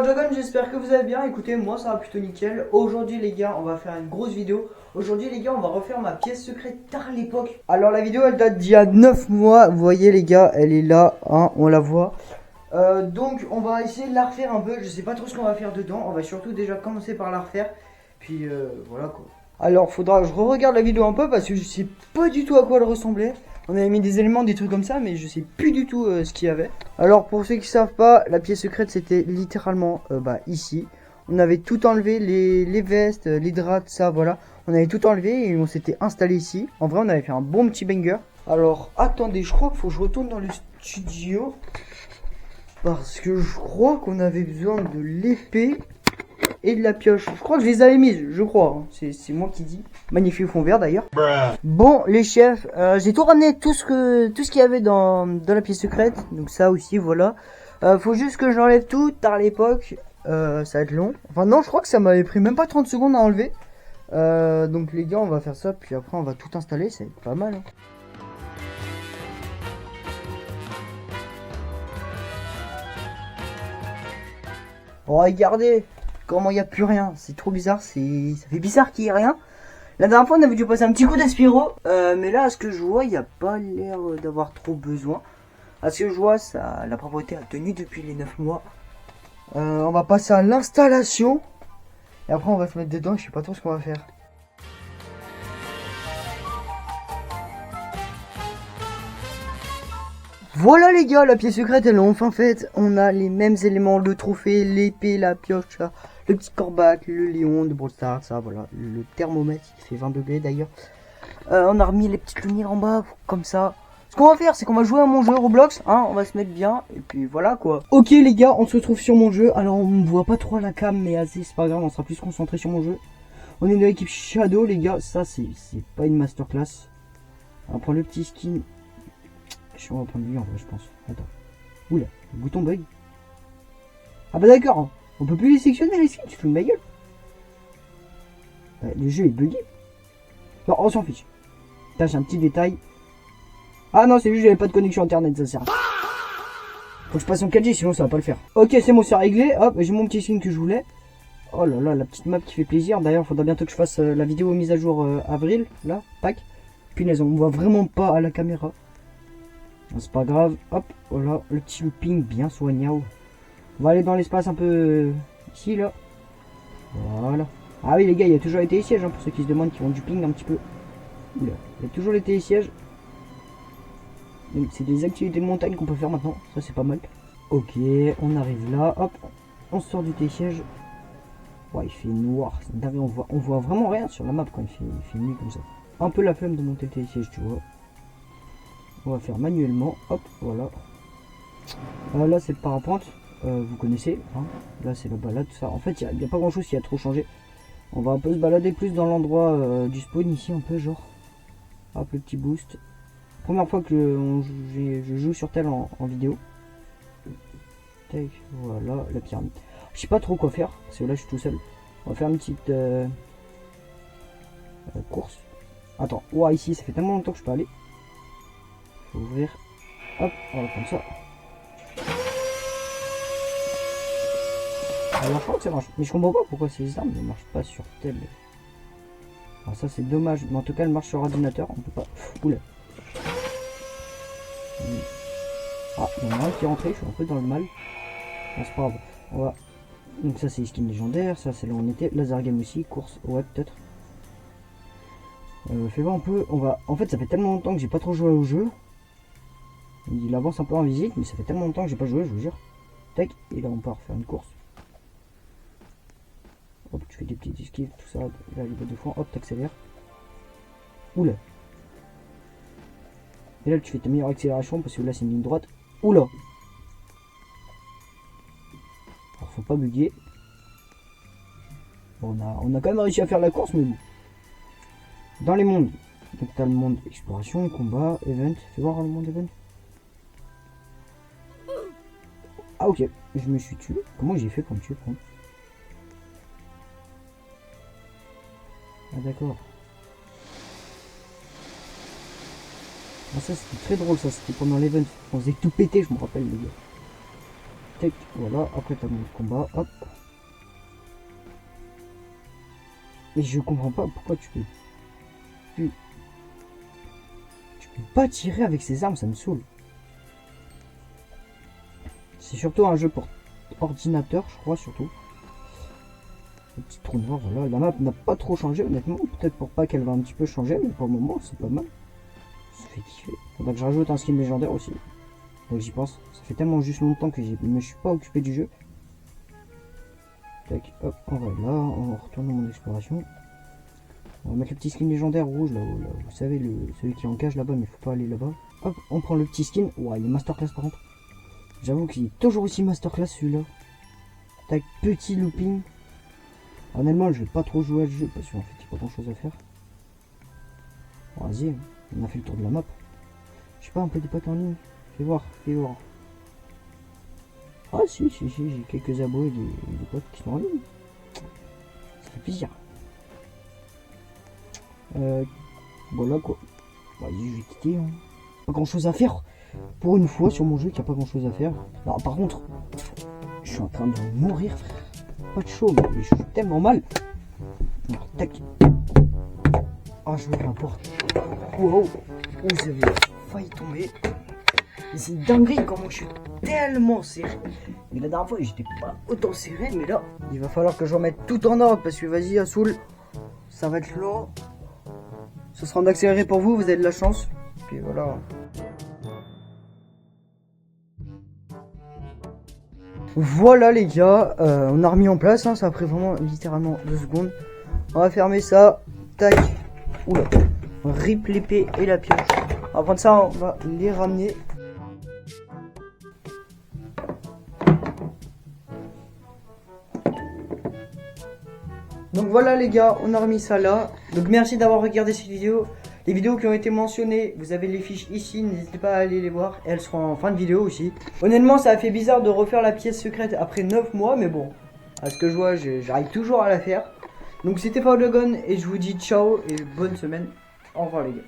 Dragon, j'espère que vous allez bien. Écoutez, moi ça va plutôt nickel. Aujourd'hui les gars, on va faire une grosse vidéo. Aujourd'hui les gars, on va refaire ma pièce secrète tard l'époque. Alors la vidéo elle date d'il y a 9 mois. Vous voyez les gars, elle est là, hein, on la voit. Donc on va essayer de la refaire un peu. Je sais pas trop ce qu'on va faire dedans. On va surtout déjà commencer par la refaire. Puis voilà quoi. Alors faudra que je re-regarde la vidéo un peu parce que je sais pas du tout à quoi elle ressemblait. On avait mis des éléments, des trucs comme ça, mais je sais plus du tout ce qu'il y avait. Alors pour ceux qui savent pas, la pièce secrète c'était littéralement ici. On avait tout enlevé, les vestes, les draps, tout ça, voilà. On avait tout enlevé et on s'était installé ici. En vrai on avait fait un bon petit banger. Alors attendez, je crois qu'il faut que je retourne dans le studio. Parce que je crois qu'on avait besoin de l'épée et de la pioche. Je crois que je les avais mises, je crois. C'est moi qui dis. Magnifique fond vert d'ailleurs. Bon les chefs, j'ai tout ramené, tout ce qu'il y avait dans la pièce secrète. Donc ça aussi, voilà. Faut juste que j'enlève tout, tard à l'époque. Ça va être long. Enfin non, je crois que ça m'avait pris même pas 30 secondes à enlever. Donc les gars, on va faire ça. Puis après on va tout installer, ça va être pas mal, hein. Oh, regardez comment il n'y a plus rien. C'est trop bizarre. Ça fait bizarre qu'il n'y ait rien. La dernière fois, on avait dû passer un petit coup d'aspiro. Mais là, à ce que je vois, il n'y a pas l'air d'avoir trop besoin. À ce que je vois, ça, la propreté a tenu depuis les 9 mois. On va passer à l'installation. Et après, on va se mettre dedans. Je sais pas trop ce qu'on va faire. Voilà les gars, la pièce secrète elle est enfin faite. On a les mêmes éléments, le trophée, l'épée, la pioche, le petit corbac, le lion de Brawl Stars, ça voilà, le thermomètre qui fait 20 degrés d'ailleurs. On a remis les petites lumières en bas, comme ça. Ce qu'on va faire, c'est qu'on va jouer à mon jeu Roblox, hein, on va se mettre bien, et puis voilà quoi. Ok les gars, on se retrouve sur mon jeu. Alors on ne voit pas trop à la cam, mais assez, c'est pas grave, on sera plus concentré sur mon jeu. On est de l'équipe Shadow les gars, ça c'est pas une masterclass. On va prendre le petit skin. On va prendre lui en vrai, je pense. Attends. Oula, le bouton bug. Ah bah d'accord, hein. On peut plus les sectionner les skins, tu fous de ma gueule. Le jeu est bugué. Non, on s'en fiche. Là j'ai un petit détail. Ah non, c'est juste que j'avais pas de connexion internet, ça sert. Faut que je passe en 4G, sinon ça va pas le faire. Ok, c'est bon, c'est réglé. Hop, j'ai mon petit skin que je voulais. Oh là là, la petite map qui fait plaisir. D'ailleurs, faudra bientôt que je fasse la vidéo mise à jour avril, là, Pâques. Punaise, on voit vraiment pas à la caméra. C'est pas grave, hop, voilà, le petit looping bien soignant. On va aller dans l'espace un peu ici, là. Voilà. Ah oui, les gars, il y a toujours les télésièges, hein, pour ceux qui se demandent, qui vont du ping un petit peu. Oula, il y a toujours les télésièges. C'est des activités de montagne qu'on peut faire maintenant, ça c'est pas mal. Ok, on arrive là, hop, on sort du télésiège. Ouais, il fait noir, on voit vraiment rien sur la map quand il fait nuit comme ça. Un peu la flemme de monter le télésiège, tu vois. On va faire manuellement, hop, voilà. Là c'est le parapente, vous connaissez, hein. Là c'est la balade, tout ça. En fait il n'y a pas grand chose qui a trop changé. On va un peu se balader plus dans l'endroit du spawn ici, un peu genre. Hop, le petit boost. Première fois que je joue sur tel en vidéo. Tac, voilà, la pyramide. Je sais pas trop quoi faire, parce que là je suis tout seul. On va faire une petite course. Attends, ouah, ici ça fait tellement longtemps que je peux aller. Faut ouvrir. Hop, on va prendre ça. Alors je crois que ça marche. Mais je comprends pas pourquoi ces armes ne marchent pas sur tel. Alors ça c'est dommage. Mais en tout cas elle marche sur ordinateur. On peut pas. Oula. Ah, il y en a un qui est rentré, je suis un peu dans le mal. Ah, c'est pas grave. On va. Donc ça c'est skin légendaire, ça c'est là où on était. Laser game aussi, course, ouais peut-être. Fais voir un peu. On va. En fait ça fait tellement longtemps que j'ai pas trop joué au jeu. Il avance un peu en visite, mais ça fait tellement longtemps que j'ai pas joué, je vous jure. Tac, et là on part faire une course. Hop, tu fais des petits esquives, tout ça. Là, il va deux fois. Hop, t'accélères. Oula. Et là, tu fais ta meilleure accélération parce que là, c'est une ligne droite. Oula. Alors, faut pas bugger. Bon, on a quand même réussi à faire la course, mais bon. Dans les mondes. Donc, t'as le monde exploration, combat, event. Fais voir le monde event. Ah ok, je me suis tué. Comment j'ai fait pour me tuer? Ah d'accord. Ah ça c'était très drôle ça, c'était pendant l'event. On faisait tout péter, je me rappelle les gars. Tac, voilà, après t'as mon combat, hop. Et je comprends pas pourquoi tu peux pas tirer avec ces armes, ça me saoule. C'est surtout un jeu pour ordinateur, je crois, surtout. Le petit trou noir, voilà. La map n'a pas trop changé, honnêtement. Peut-être pour pas qu'elle va un petit peu changer, mais pour le moment, c'est pas mal. Ça fait kiffer. Faudra que je rajoute un skin légendaire aussi. Donc j'y pense. Ça fait tellement juste longtemps que je me suis pas occupé du jeu. Tac, hop, on va là, on retourne dans mon exploration. On va mettre le petit skin légendaire rouge là, vous savez, celui qui est en cage là-bas, mais faut pas aller là-bas. Hop, on prend le petit skin. Ouah, il est masterclass par contre. J'avoue qu'il est toujours aussi masterclass celui-là. Tac, petit looping. Honnêtement, je vais pas trop jouer à ce jeu parce qu'en fait, il n'y a pas grand chose à faire. Bon, vas-y, on a fait le tour de la map. Je sais pas, un peu des potes en ligne. Fais voir, fais voir. Ah si, j'ai quelques abos et des potes qui sont en ligne. Ça fait plaisir. Voilà quoi. Vas-y, je vais quitter. Hein. Pas grand chose à faire. Pour une fois sur mon jeu, qu'il n'y a pas grand chose à faire. Non, par contre, je suis en train de mourir, frère. Pas de chaud, mais je suis tellement mal. Alors, tac. Ah, je me rapporte. Wow. Oh, j'avais failli tomber. C'est une dinguerie comment je suis tellement serré. Mais la dernière fois, j'étais pas autant serré, mais là, il va falloir que je remette tout en ordre parce que vas-y, Assoul, ça va être long. Ce sera en accéléré pour vous, vous avez de la chance. Puis voilà. Voilà les gars, on a remis en place, hein, ça a pris vraiment littéralement 2 secondes. On va fermer ça, tac, oula, on rip l'épée et la pioche. On va prendre ça, on va les ramener. Donc voilà les gars, on a remis ça là. Donc merci d'avoir regardé cette vidéo. Les vidéos qui ont été mentionnées, vous avez les fiches ici, n'hésitez pas à aller les voir. Elles seront en fin de vidéo aussi. Honnêtement, ça a fait bizarre de refaire la pièce secrète après 9 mois, mais bon, à ce que je vois, j'arrive toujours à la faire. Donc c'était Faudogon et je vous dis ciao et bonne semaine. Au revoir les gars.